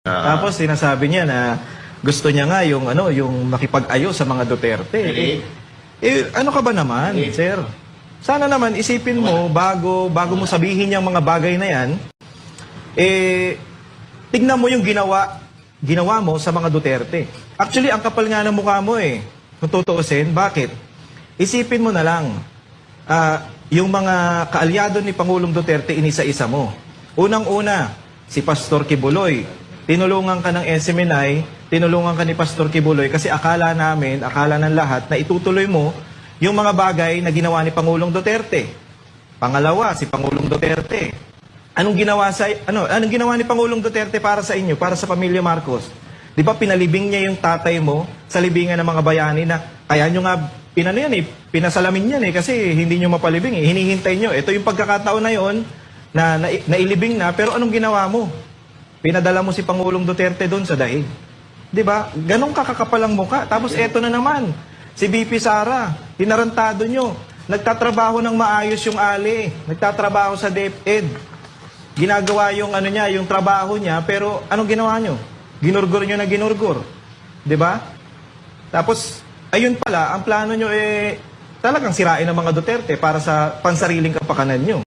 Tapos sinasabi niya na gusto niya nga yung ano, yung makipag-ayos sa mga Duterte. Ano ka ba naman, sir? Sana naman isipin mo bago mo sabihin yung mga bagay na yan, tignan mo yung ginawa mo sa mga Duterte. Actually, ang kapal nga ng mukha mo eh. Kung tutuusin, bakit? Isipin mo na lang, yung mga kaalyado ni Pangulong Duterte, inisa-isa mo. Unang-una, si Pastor Kibuloy. Tinulungan ka ng SMNI, tinulungan ka ni Pastor Kibuloy kasi akala ng lahat na itutuloy mo yung mga bagay na ginawa ni Pangulong Duterte. Pangalawa, si Pangulong Duterte. Anong ginawa ni Pangulong Duterte para sa inyo, para sa pamilya Marcos? 'Di ba pinalibing niya yung tatay mo sa libingan ng mga bayani na kaya nyo nga pinasalamin yan kasi hindi nyo mapalibing hinihintay nyo. Ito yung pagkakataon na yon na nailibing na, pero anong ginawa mo? Pinadala mo si Pangulong Duterte doon sa daig. 'Di ba? Ganong kakakapal ang mukha. Tapos eto na naman, si BP Sara, hinarantado nyo. Nagtatrabaho ng maayos yung Ali, nagtatrabaho sa DepEd. Ginagawa yung yung trabaho niya, pero anong ginawa nyo? Ginurgur nyo na ginurgur. 'Di ba? Tapos, ayun pala, ang plano nyo talagang sirain ang mga Duterte para sa pansariling kapakanan nyo.